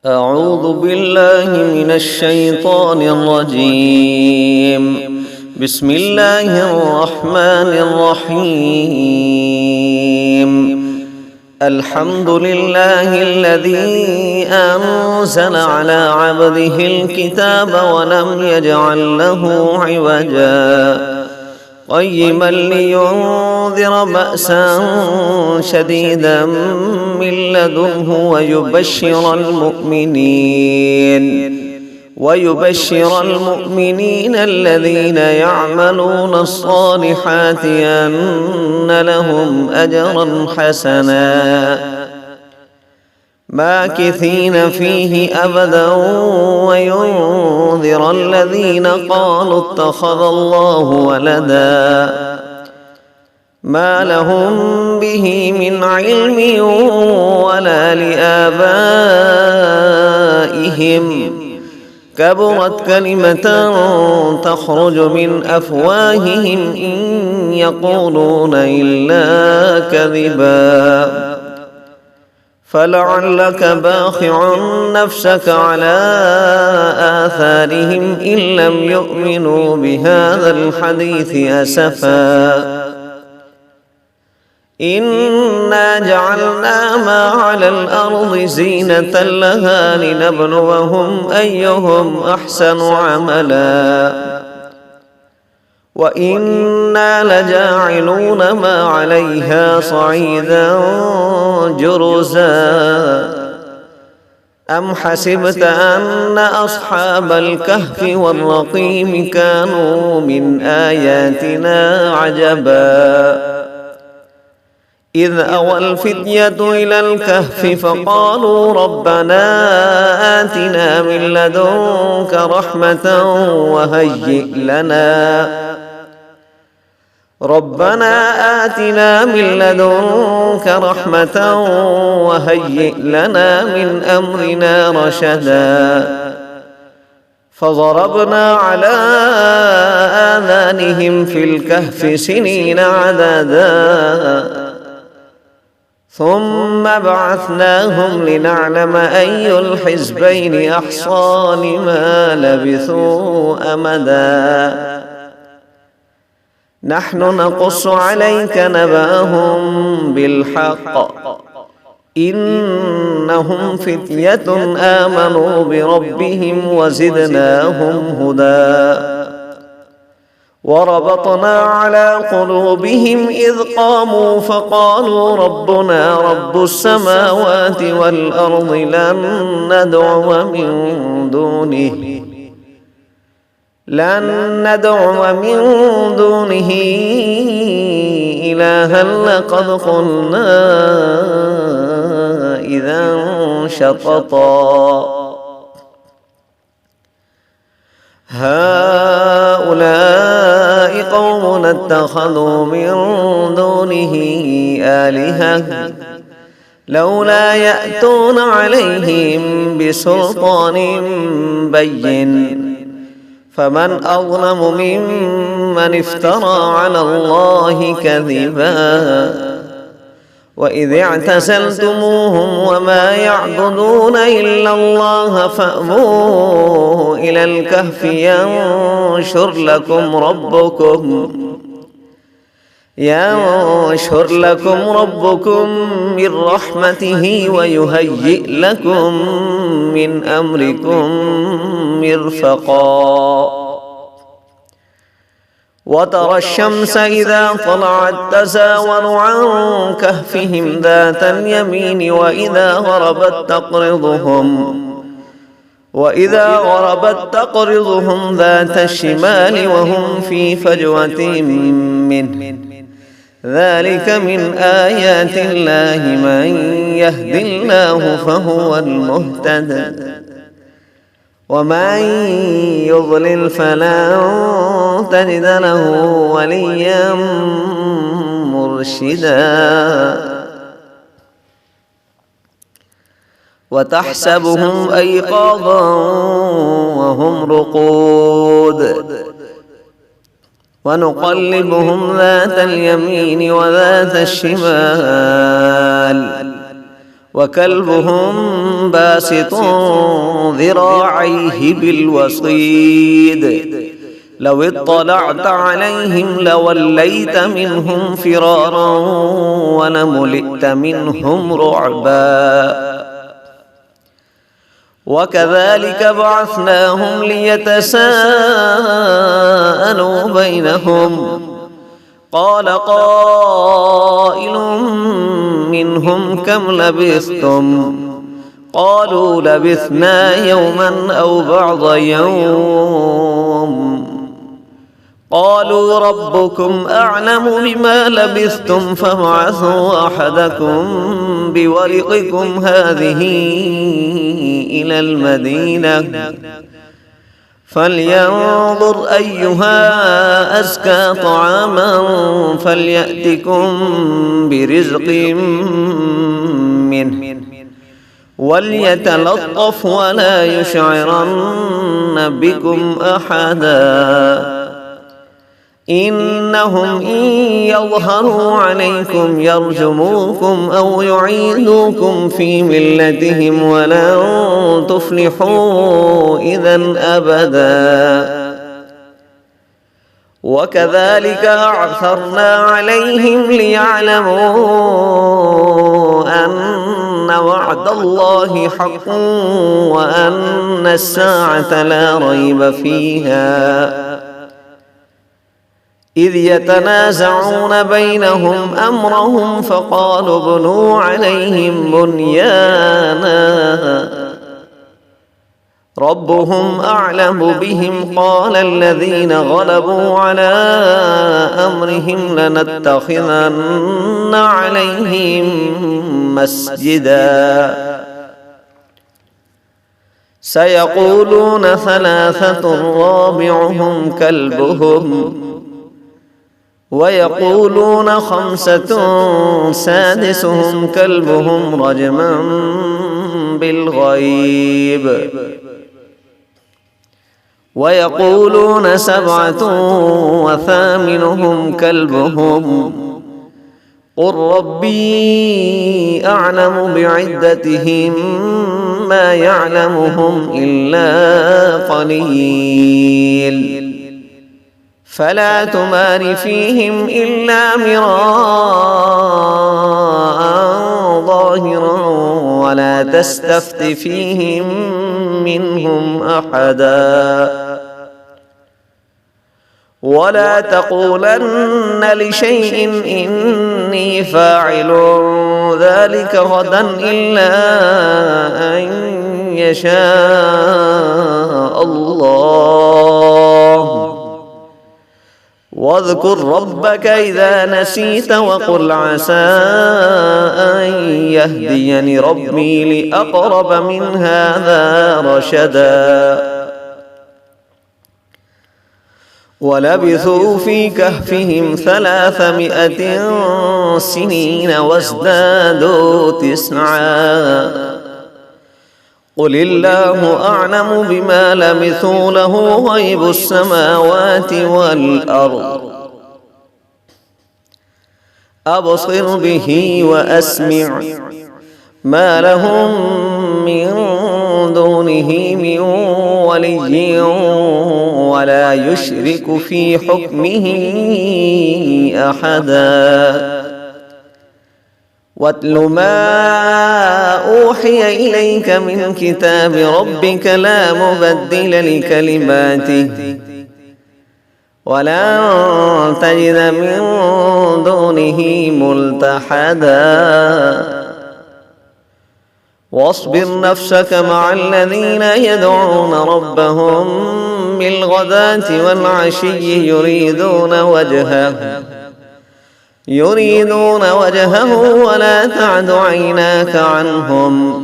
أعوذ بالله من الشيطان الرجيم. بسم الله الرحمن الرحيم. الحمد لله الذي أنزل على عبده الكتاب ولم يجعل له عوجا قيما لينذر بأسا شديدا من لدنه ويبشر المؤمنين الذين يعملون الصالحات أن لهم أجرا حسنا ماكثين فيه أبدا وينذر الذين قالوا اتخذ الله ولدا ما لهم به من علم ولا لآبائهم كبرت كلمة تخرج من أفواههم إن يقولون إلا كذبا فلعلك باخع نفسك على آثارهم إن لم يؤمنوا بهذا الحديث أسفا إنا جعلنا ما على الأرض زينة لها لنبلوهم أيهم أحسن عملا وإنا لجاعلون ما عليها صعيدا جرزا أم حسبت أن أصحاب الكهف والرقيم كانوا من آياتنا عجبا إذ أوى الفتية إلى الكهف فقالوا ربنا آتنا من لدنك رحمة وهيئ لنا من أمرنا رشدا فضربنا على آذانهم في الكهف سنين عددا ثم بعثناهم لنعلم أي الحزبين أحصى لما لبثوا أمدا نحن نقص عليك نبأهم بالحق إنهم فتية آمنوا بربهم وزدناهم هدى وربطنا على قلوبهم إذ قاموا فقالوا ربنا رب السماوات والأرض لن ندعو من دونه إلها لقد قلنا إذا شططا هؤلاء قوم اتخذوا من دونه آلهة لولا يأتون عليهم بسلطان بين فمن أظلم ممن افترى على الله كذبا وإذ اعتزلتموهم وما يعبدون إلا الله فأووا إلى الكهف ينشر لكم ربكم من رحمته ويهيئ لكم من أمركم مرفقا وترى الشمس إذا طلعت تزاور عن كهفهم ذات اليمين وإذا غربت تقرضهم ذات الشمال وهم في فجوة منه ذلك من آيات الله من يهد الله فهو المهتد ومن يضلل فلن تجد له وليا مرشدا وتحسبهم أيقاظا وهم رقود ونقلبهم ذات اليمين وذات الشمال وكلبهم باسط ذراعيه بالوصيد لو اطلعت عليهم لوليت منهم فرارا ولملئت منهم رعبا وكذلك بعثناهم ليتساءلوا بينهم قال قائل منهم كم لبثتم قالوا لبثنا يوما أو بعض يوم قالوا ربكم أعلم بما لبثتم فابعثوا أحدكم بورقكم هذه إلى المدينة فلينظر أيها أزكى طعاما فليأتكم برزق منه وليتلطف ولا يشعرن بكم أحدا إنهم إن يظهروا عليكم يرجموكم أو يعيدوكم في ملتهم ولن تفلحوا إذا أبدا وكذلك أعثرنا عليهم ليعلموا أن وعد الله حق وأن الساعة لا ريب فيها إذ يتنازعون بينهم أمرهم فقالوا ابنوا عليهم بنيانا ربهم أعلم بهم قال الذين غلبوا على أمرهم لنتخذن عليهم مسجدا سيقولون ثلاثة رابعهم كلبهم ويقولون خمسة سادسهم كلبهم رجما بالغيب ويقولون سبعة وثامنهم كلبهم قل ربي أعلم بعدتهم ما يعلمهم إلا قليل فلا تمار فيهم إلا مراء ظاهرا ولا تستفت فيهم منهم أحدا ولا تقولن لشيء إني فاعل ذلك غدا إلا أن يشاء الله واذكر ربك إذا نسيت وقل عسى أن يهديني ربي لأقرب من هذا رشدا ولبثوا في كهفهم 300 سنين وازدادوا 9 قل الله أعلم بما لبثوا له غيب السماوات والأرض أبصر به وأسمع ما لهم من دونه من ولي ولا يشرك في حكمه أحدا واتل ما أوحي إليك من كتاب ربك لا مبدل لكلماته ولن تجد من دونه ملتحدا واصبر نفسك مع الذين يدعون ربهم بالغداة والعشي يريدون وجهه ولا تعد عيناك عنهم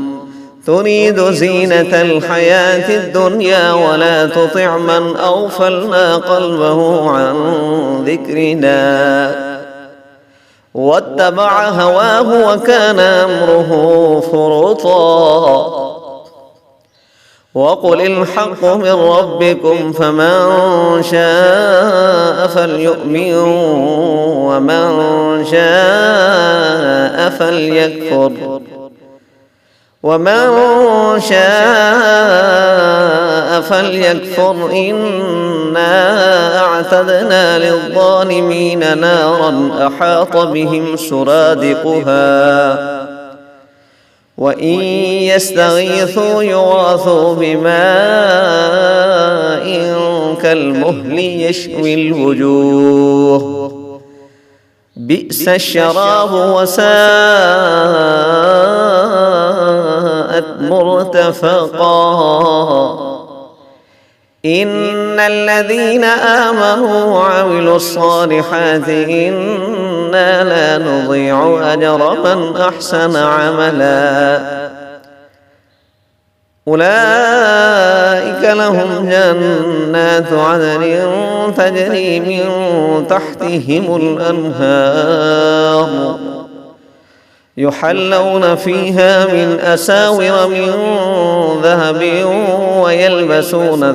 تريد زينة الحياة الدنيا ولا تطع من أغفلنا قلبه عن ذكرنا واتبع هواه وكان أمره فرطا وقل الحق من ربكم فمن شاء فليؤمن ومن شاء فليكفر ومن شاء فليكفر إنا أعتدنا للظالمين نارا أحاط بهم سرادقها وإن يستغيثوا يغاثوا بماء كالمهل يشوي الوجوه بئس الشراب وساءت مرتفقا إن الذين آمنوا وعملوا الصالحات إنا لا نضيع أجر من أحسن عملا أولئك لهم جنات عدن تجري من تحتهم الأنهار يحلون فيها من أساور من ذهب ويلبسون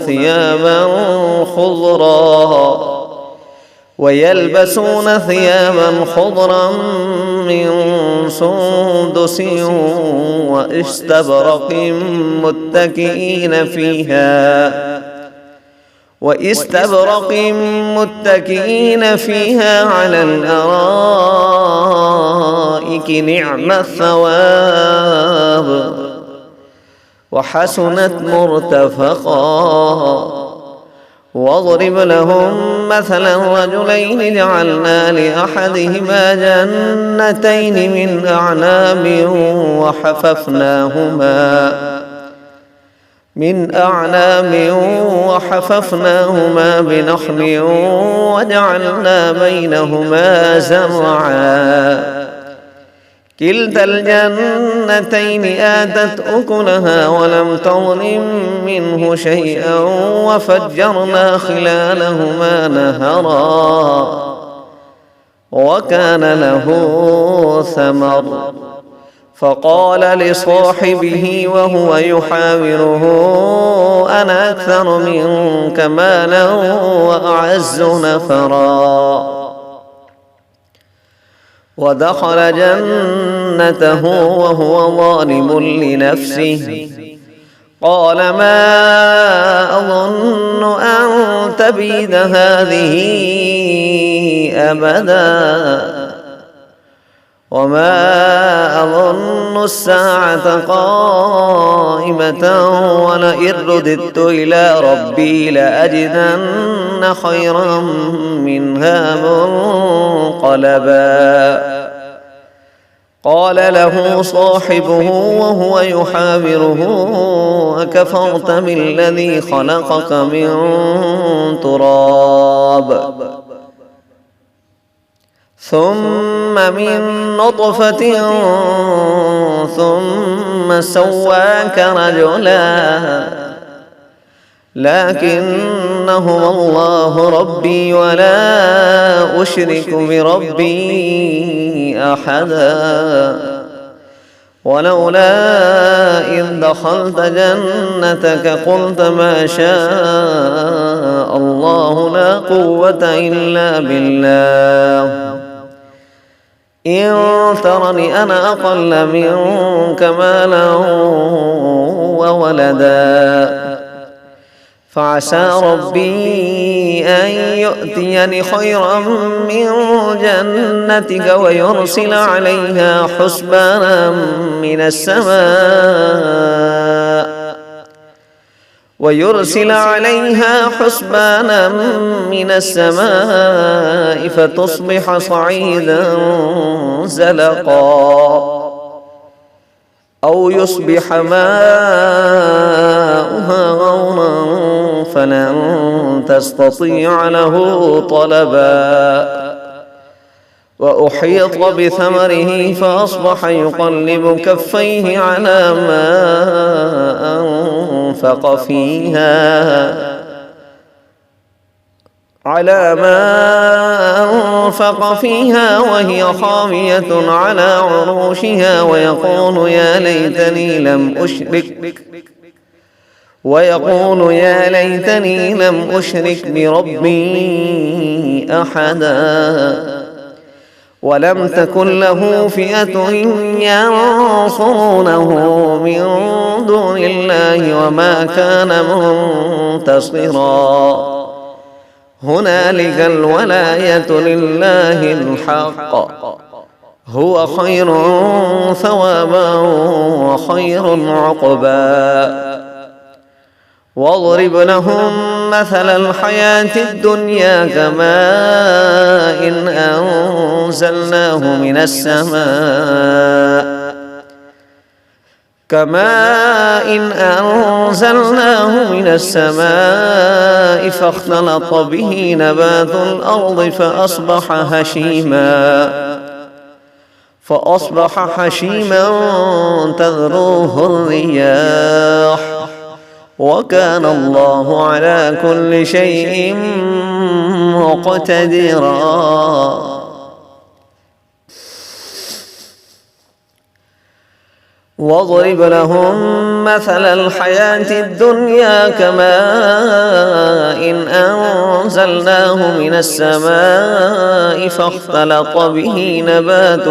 ثيابا خضرا من سندس واستبرق متكئين فيها على الأرائك نعم الثواب وحسنت مرتفقا واضرب لهم مثلا رجلين جعلنا لأحدهما جنتين من أعناب وحففناهما بنخل وجعلنا بينهما زرعا كلتا الجنتين آتت أكلها ولم تظلم منه شيئا وفجرنا خلالهما نهرا وكان له ثمر فقال لصاحبه وهو يحاوره أنا أكثر منك مالا وأعز نفرا ودخل جنته وهو ظالم لنفسه قال ما أظن أن تبيد هذه أبدا وما أظن الساعة قائمة ولئن رددت إلى ربي لأجدن خيرا منها منقلبا قال له صاحبه وهو يحاوره أكفرت بالذي خلقك من تراب ثم من نطفة ثم سواك رجلا لكن هو الله ربي ولا أشرك بربي أحدا ولولا إذ دخلت جنتك قلت ما شاء الله لا قوة إلا بالله إن ترني أنا أقل منك مالا وولدا فعسى ربي أن يؤتيني خيرا من جنتك ويرسل عليها حسبانا من السماء فتصبح صعيدا زلقا أو يصبح ماؤها غورا فلن تستطيع له طلبا وأحيط بثمره فأصبح يقلب كفيه على ما أنفق فيها وهي خاوية على عروشها ويقول يا ليتني لم أشرك بربي أحدا ولم تكن له فئة ينصرونه من دون الله وما كان منتصرا. هنالك الولاية لله الحق، هو خير ثوابا وخير عقبا. واضرب لهم مثل الحياة الدنيا كماء إن أنزلناه من السماء فاختلط به نبات الأرض فأصبح هشيما تذروه الرياح، وكان الله على كل شيء مقتدرا. واضرب لهم مثل الحياة الدنيا كماء إن أنزلناه من السماء فاختلط به نبات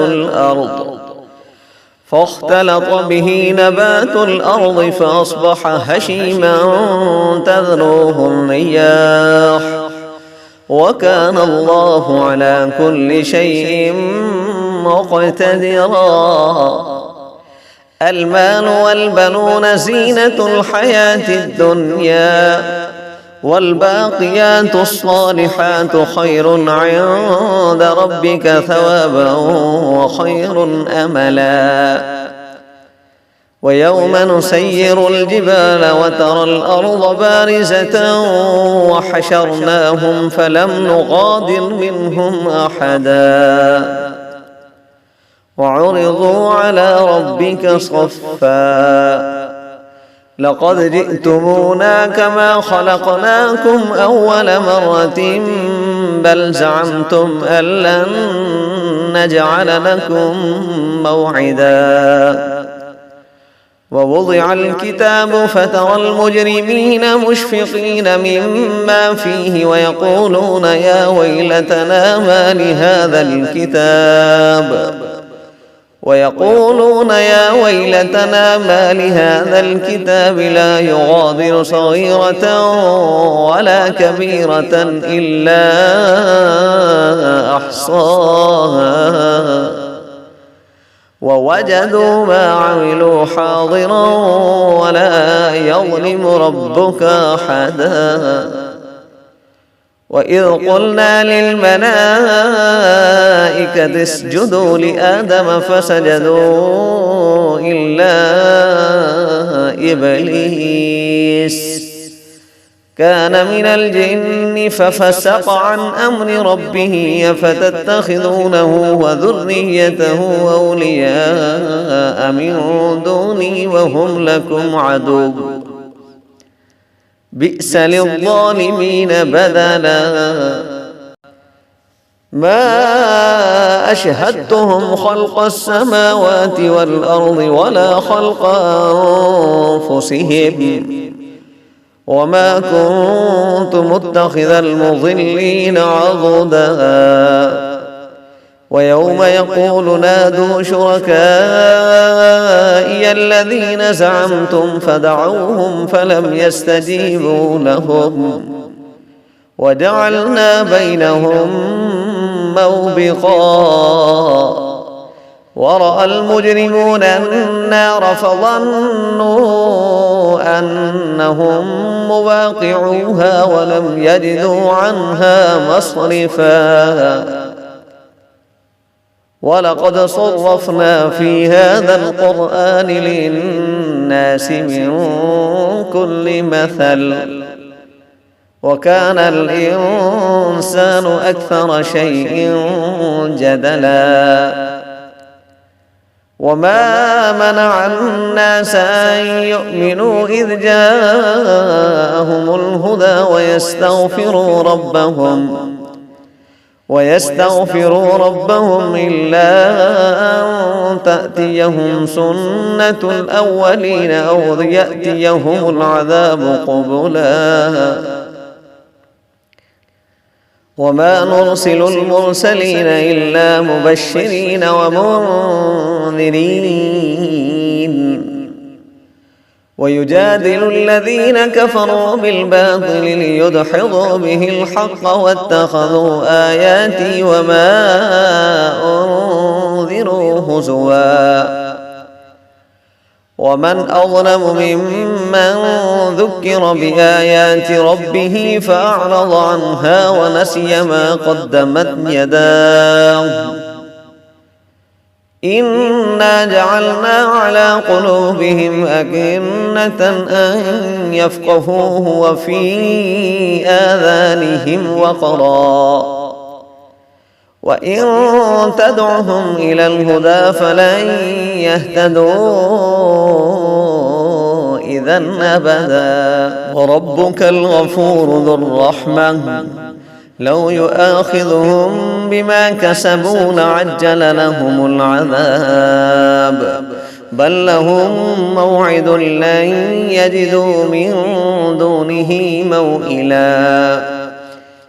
الأرض فأصبح هشيما تذروه الرياح، وكان الله على كل شيء مقتدرا. المال والبنون زينة الحياة الدنيا، والباقيات الصالحات خير عند ربك ثوابا وخير أملا. ويوم نسير الجبال وترى الأرض بارزة وحشرناهم فلم نغادر منهم أحدا وعرضوا على ربك صفا لقد جئتمونا كما خلقناكم أول مرة بل زعمتم أن لن نجعل لكم موعدا. ووضع الكتاب فترى المجرمين مشفقين مما فيه ويقولون يا ويلتنا ما لهذا الكتاب لا يغادر صغيرة ولا كبيرة إلا أحصاها ووجدوا ما عملوا حاضرا ولا يظلم ربك أحدا. وإذ قلنا للملائكة اسجدوا لآدم فسجدوا إلا إبليس كان من الجن ففسق عن أمر ربه أفتتخذونه وذريته أولياء من دوني وهم لكم عدو بئس للظالمين بدلا. ما أشهدتهم خلق السماوات والأرض ولا خلق أنفسهم وما كنت متخذ المضلين عضدا. ويوم يقول نادوا شركائي الذين زعمتم فدعوهم فلم يستجيبوا لهم وجعلنا بينهم موبقا. ورأى المجرمون النار فظنوا أنهم مواقعوها ولم يجدوا عنها مصرفا. ولقد صرفنا في هذا القرآن للناس من كل مثل وكان الإنسان أكثر شيء جدلا. وما منع الناس أن يؤمنوا إذ جاءهم الهدى ويستغفروا ربهم إلا أن تأتيهم سنة الأولين أو يأتيهم العذاب قبلا. وما نرسل المرسلين إلا مبشرين ومنذرين ويجادل الذين كفروا بالباطل ليدحضوا به الحق واتخذوا آياتي وما أنذروا هزوا ومن أظلم ممن ذكر بآيات ربه فأعرض عنها ونسي ما قدمت يداه إنا جعلنا على قلوبهم أكنة أن يفقهوه وفي آذانهم وقرا وإن تدعهم إلى الهدى فلن يهتدوا إذا أبدا وربك الغفور ذو الرحمة لو يؤاخذهم بما كسبوا لعجل لهم العذاب بل لهم موعد لن يجدوا من دونه موئلا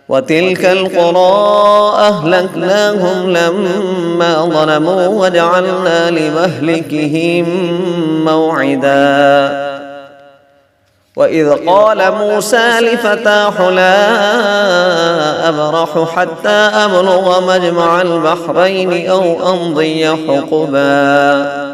وتلك القرى أهلكناهم لما ظلموا وجعلنا لمهلكهم موعدا وإذ قال موسى لفتاه لا أبرح حتى أبلغ مجمع البحرين أو أمضي حقبا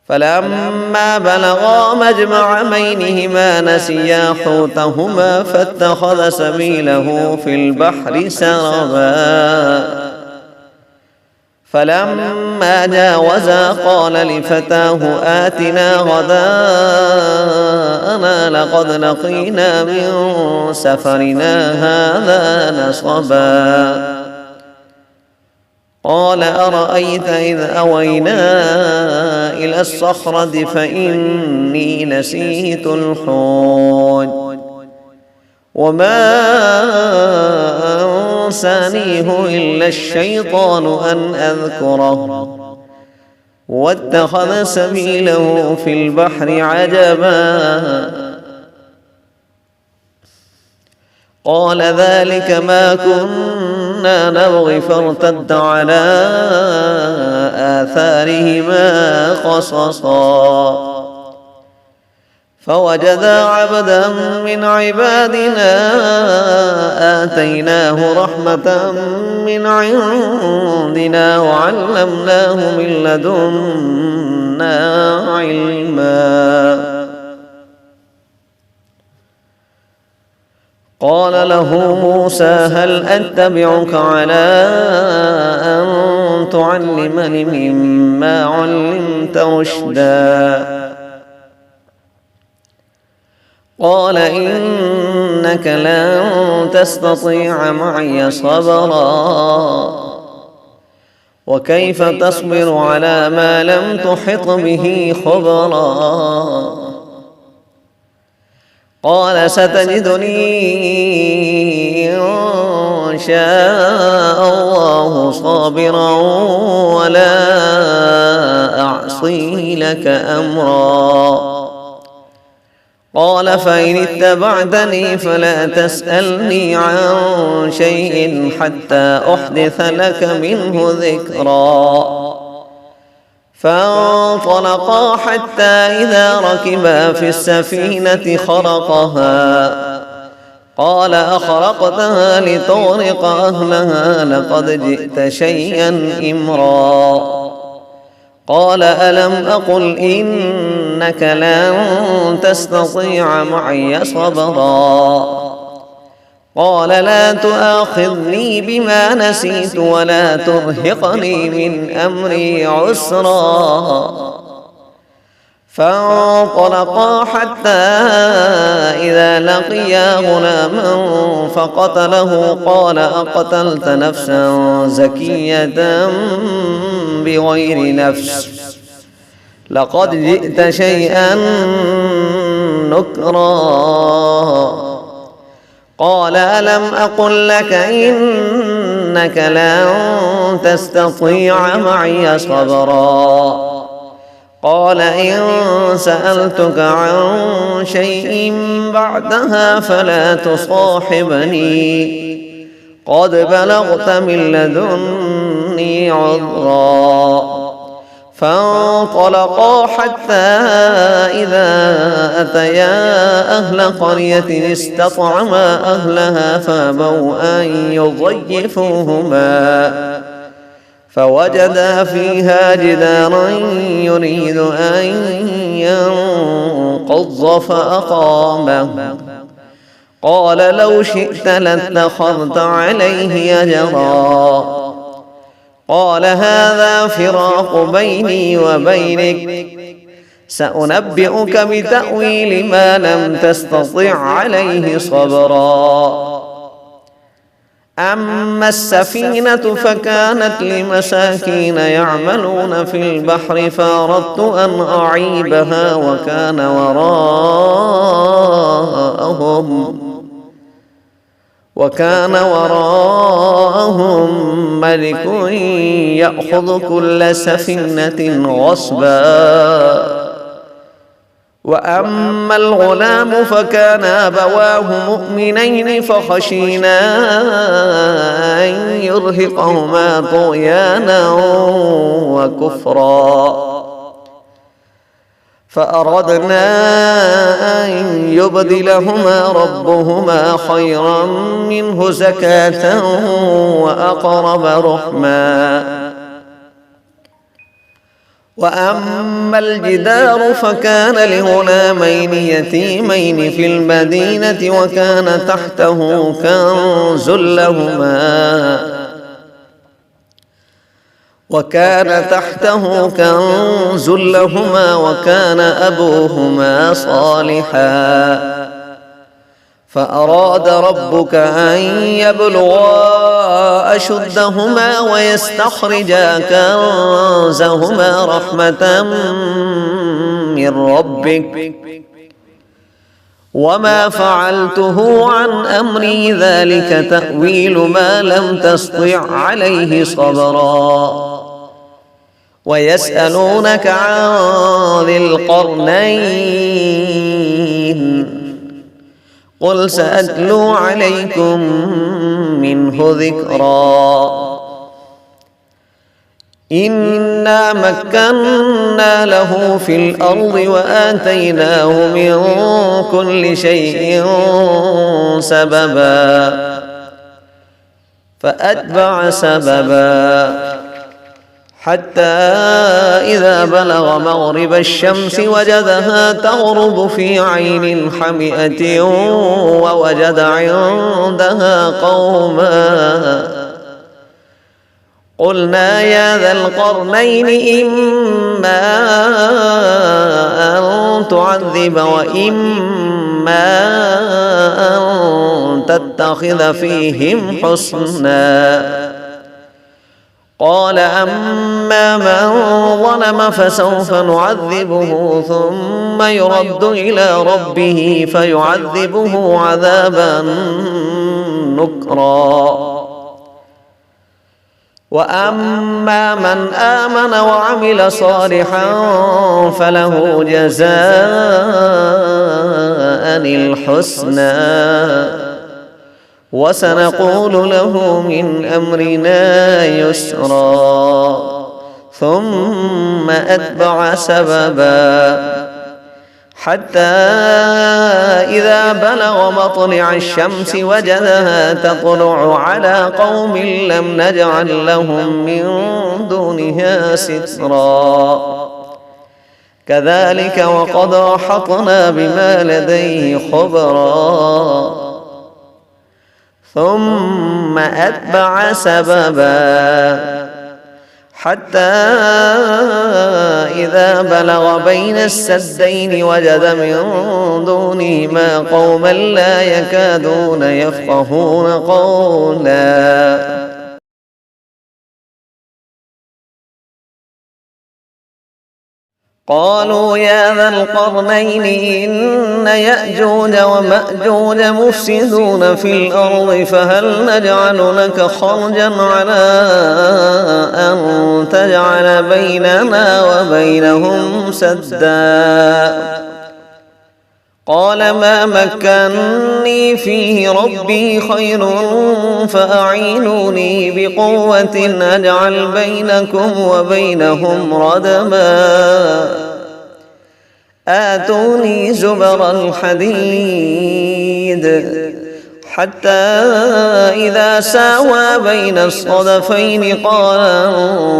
فلما بلغا مجمع بينهما نسيا حوتهما فاتخذ سبيله في البحر سربا فلما جاوزا قال لفتاه آتنا غداءنا لقد لقينا من سفرنا هذا نصبا قال أرأيت إذ أوينا إلى الصخرة فإني نسيت الحوت وما أنسانيه إلا الشيطان أن أذكره واتخذ سبيله في البحر عجبا قال ذلك ما كنا نبغي فارتد على آثارهما قصصا فوجدا عبدا من عبادنا آتيناه رحمة من عندنا وعلمناه من لدنا علما قال له موسى هل أتبعك على أن تعلمني مما علمت رشدا قال إنك لن تستطيع معي صبرا وكيف تصبر على ما لم تحط به خبرا قال ستجدني إن شاء الله صابرا ولا أعصي لك أمرا قال فإن اتبعتني فلا تسألني عن شيء حتى أحدث لك منه ذكرا فانطلقا حتى إذا ركبا في السفينة خرقها قال أخرقتها لتغرق أهلها لقد جئت شيئا إمرا قال ألم أقل إنك لن تستطيع معي صبرا قال لا تؤاخذني بما نسيت ولا ترهقني من أمري عسرا فانطلقا حتى إذا لقيا غلاما فقتله قال أقتلت نفسا زكية بغير نفس لقد جئت شيئا نكرا قال ألم أقل لك إنك لن تستطيع معي صبرا قال إن سألتك عن شيء بعدها فلا تصاحبني قد بلغت من لدني عذرا. فانطلقا حتى إذا أتيا أهل قرية استطعما أهلها فأبوا أن يضيفوهما فوجدا فيها جدارا يريد أن ينقض فأقامه. قال لو شئت لاتخذت عليه أجرا. قال هذا فراق بيني وبينك سأنبئك بتأويل ما لم تستطع عليه صبرا. أما السفينة فكانت لمساكين يعملون في البحر فأردت أن أعيبها وكان وراءهم ملك يأخذ كل سفينة غصبا. وأما الغلام فكان أبواه مؤمنين فخشينا أن يرهقهما طغيانا وكفرا فأردنا أن يبدلهما ربهما خيرا منه زكاة وأقرب رحما. وأما الجدار فكان لغلامين يتيمين في المدينة وكان تحته كنز لهما وكان أبوهما صالحا. فأراد ربك أن يبلغا أشدهما ويستخرجا كنزهما رحمة من ربك وما فعلته عن أمري ذلك تأويل ما لم تسطع عليه صبرا. ويسألونك عن ذي القرنين قل سأتلو عليكم منه ذكرا. إنا مكنا له في الأرض وآتيناه من كل شيء سببا فأتبع سببا حتى إذا بلغ مغرب الشمس وجدها تغرب في عين حمئة ووجد عندها قوما قلنا يا ذا القرنين إما أن تعذب وإما أن تتخذ فيهم حسنا. قال أما من ظلم فسوف نعذبه ثم يرد إلى ربه فيعذبه عذابا نكرا. وأما من آمن وعمل صالحا فله جزاء الحسنى وسنقول له من أمرنا يسرا. ثم أتبع سببا حتى إذا بلغ مطلع الشمس وجدها تطلع على قوم لم نجعل لهم من دونها سترا. كذلك وقد أحطنا بما لديه خبرا. ثم أتبع سببا حتى إذا بلغ بين السدين وجد من دونهما قوما لا يكادون يفقهون قولا. قالوا يا ذا القرنين إن يأجوج ومأجوج مفسدون في الأرض فهل نجعل لك خرجا على أن تجعل بيننا وبينهم سدا. قال ما مكنني فيه ربي خير فأعينوني بقوة أجعل بينكم وبينهم ردما آتوني زبر الحديد حتى إذا ساوى بين الصدفين قال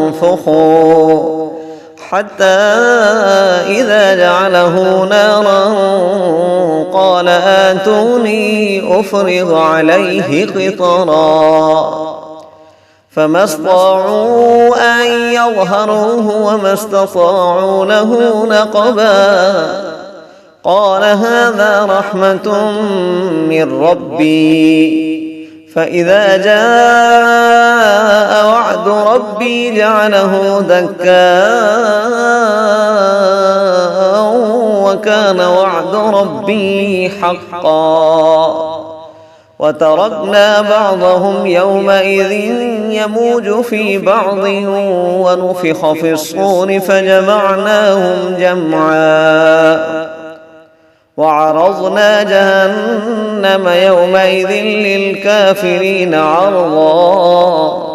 انفخوا حتى إذا جعله نارا قال آتوني أفرغ عليه قطرا فما استطاعوا أن يظهروه وما استطاعوا له نقبا قال هذا رحمة من ربي فإذا جاء وعد ربي جعله دكاء وكان وعد ربي حقا وتركنا بعضهم يومئذ يموج في بعض ونفخ في الصور فجمعناهم جمعا وعرضنا جهنم يومئذ للكافرين عرضا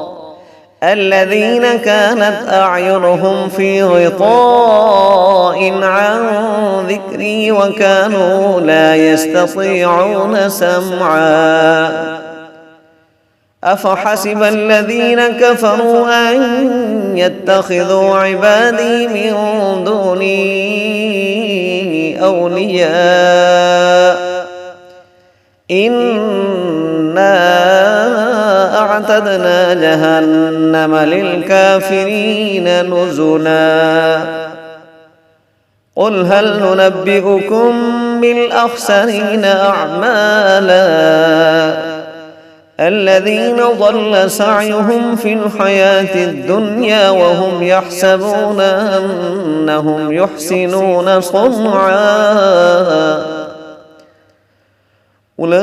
الذين كانت أعينهم في غطاء عن ذكري وكانوا لا يستطيعون سمعا أفحسب الذين كفروا أن يتخذوا عبادي من دوني أولياء إنا أعتدنا جهنم للكافرين نزلا قل هل ننبئكم بالأخسرين أعمالا الذين ضل سعيهم في الحياة الدنيا وهم يحسبون أنهم يحسنون صنعا أولئك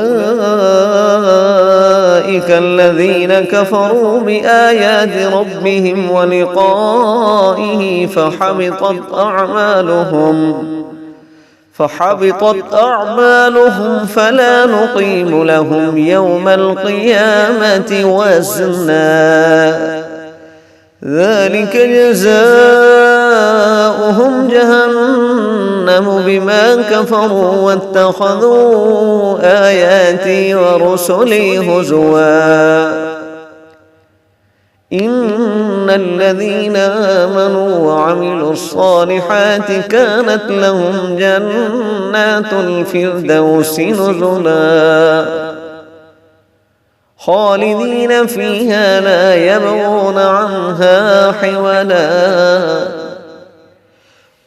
الذين كفروا بآيات ربهم ولقائه فحبطت أعمالهم فلا نقيم لهم يوم القيامة وزنا ذلك جزاؤهم جهنم بما كفروا واتخذوا آياتي ورسلي هزوا إن الذين آمنوا وعملوا الصالحات كانت لهم جنات الفردوس نزلا خالدين فيها لا يبغون عنها حولا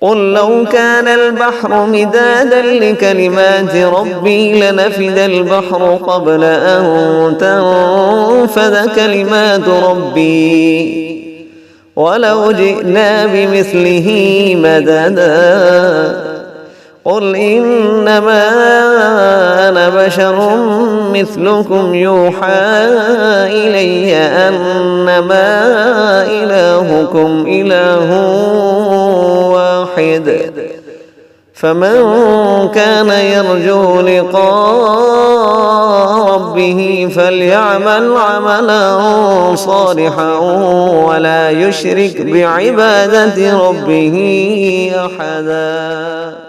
قل لو كان البحر مدادا لكلمات ربي لنفد البحر قبل أن تنفد كلمات ربي ولو جئنا بمثله مددا قل إنما أنا بشر مثلكم يوحى إلي أنما إلهكم إله واحد فمن كان يرجو لقاء ربه فليعمل عملا صالحا ولا يشرك بعبادة ربه أحدا.